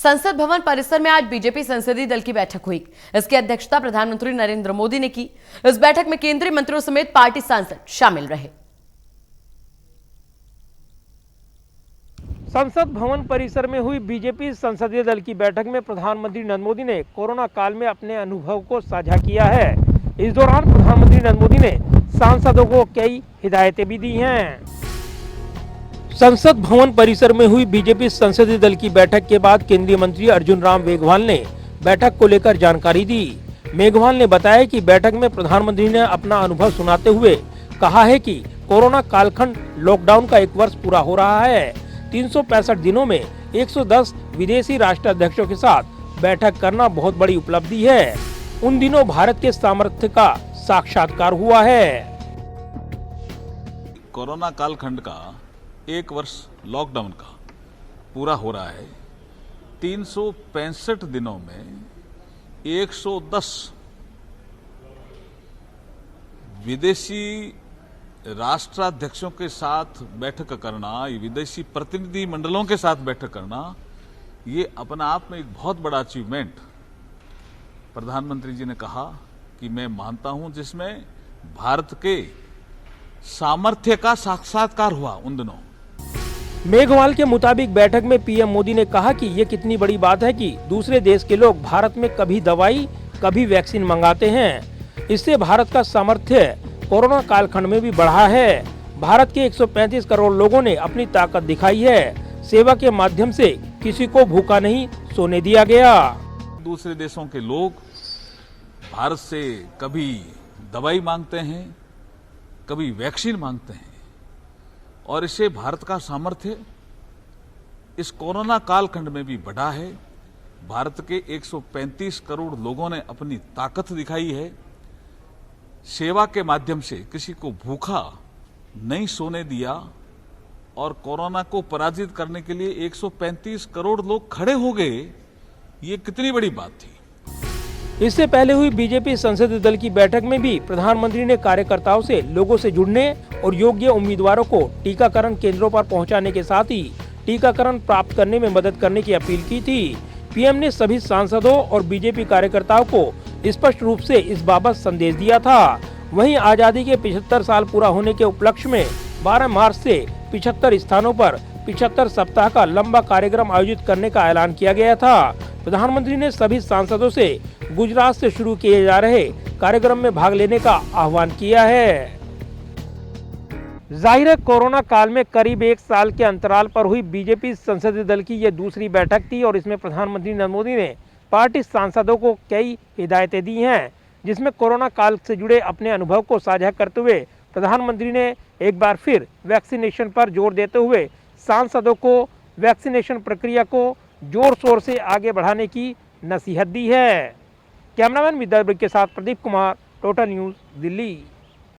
संसद भवन परिसर में आज बीजेपी संसदीय दल की बैठक हुई। इसकी अध्यक्षता प्रधानमंत्री नरेंद्र मोदी ने की। इस बैठक में केंद्रीय मंत्रियों समेत पार्टी सांसद शामिल रहे। संसद भवन परिसर में हुई बीजेपी संसदीय दल की बैठक में प्रधानमंत्री नरेंद्र मोदी ने कोरोना काल में अपने अनुभव को साझा किया है। इस दौरान प्रधानमंत्री नरेंद्र मोदी ने सांसदों को कई हिदायतें भी दी हैं। संसद भवन परिसर में हुई बीजेपी संसदीय दल की बैठक के बाद केंद्रीय मंत्री अर्जुन राम मेघवाल ने बैठक को लेकर जानकारी दी। मेघवाल ने बताया कि बैठक में प्रधानमंत्री ने अपना अनुभव सुनाते हुए कहा है कि कोरोना कालखंड लॉकडाउन का 1 वर्ष पूरा हो रहा है। 365 दिनों में 110 विदेशी राष्ट्राध्यक्षों के साथ बैठक करना बहुत बड़ी उपलब्धि है। उन दिनों भारत के सामर्थ्य का साक्षात्कार हुआ है। कोरोना कालखंड का 1 वर्ष लॉकडाउन का पूरा हो रहा है। 365 दिनों में 110 विदेशी राष्ट्राध्यक्षों के साथ बैठक करना, विदेशी प्रतिनिधि मंडलों के साथ बैठक करना, ये अपने आप में एक बहुत बड़ा अचीवमेंट प्रधानमंत्री जी ने कहा कि मैं मानता हूं, जिसमें भारत के सामर्थ्य का साक्षात्कार हुआ उन दिनों। मेघवाल के मुताबिक बैठक में पीएम मोदी ने कहा कि ये कितनी बड़ी बात है कि दूसरे देश के लोग भारत में कभी दवाई कभी वैक्सीन मंगाते हैं। इससे भारत का सामर्थ्य कोरोना कालखंड में भी बढ़ा है। भारत के 135 करोड़ लोगों ने अपनी ताकत दिखाई है। सेवा के माध्यम से किसी को भूखा नहीं सोने दिया गया। दूसरे देशों के लोग भारत से कभी दवाई मांगते हैं, कभी वैक्सीन मांगते हैं, और इससे भारत का सामर्थ्य इस कोरोना कालखंड में भी बढ़ा है। भारत के 135 करोड़ लोगों ने अपनी ताकत दिखाई है। सेवा के माध्यम से किसी को भूखा नहीं सोने दिया, और कोरोना को पराजित करने के लिए 135 करोड़ लोग खड़े हो गए। ये कितनी बड़ी बात थी। इससे पहले हुई बीजेपी संसदीय दल की बैठक में भी प्रधानमंत्री ने कार्यकर्ताओं से लोगों से जुड़ने और योग्य उम्मीदवारों को टीकाकरण केंद्रों पर पहुंचाने के साथ ही टीकाकरण प्राप्त करने में मदद करने की अपील की थी। पीएम ने सभी सांसदों और बीजेपी कार्यकर्ताओं को स्पष्ट रूप से इस बाबत संदेश दिया था। वहीं आजादी के 75 साल पूरा होने के उपलक्ष्य में 12 मार्च से 75 स्थानों पर 75 सप्ताह का लंबा कार्यक्रम आयोजित करने का ऐलान किया गया था। प्रधानमंत्री ने सभी सांसदों से गुजरात से शुरू किए जा रहे कार्यक्रम में भाग लेने का आह्वान किया है। जाहिर है, कोरोना काल में करीब 1 साल के अंतराल पर हुई बीजेपी संसदीय दल की यह दूसरी बैठक थी, और इसमें प्रधानमंत्री नरेंद्र मोदी ने पार्टी सांसदों को कई हिदायतें दी हैं, जिसमें कोरोना काल से जुड़े अपने अनुभव को साझा करते हुए प्रधानमंत्री ने एक बार फिर वैक्सीनेशन पर जोर देते हुए सांसदों को वैक्सीनेशन प्रक्रिया को जोर शोर से आगे बढ़ाने की नसीहत दी है। कैमरामैन विद्यार्थी के साथ प्रदीप कुमार, टोटल न्यूज़, दिल्ली।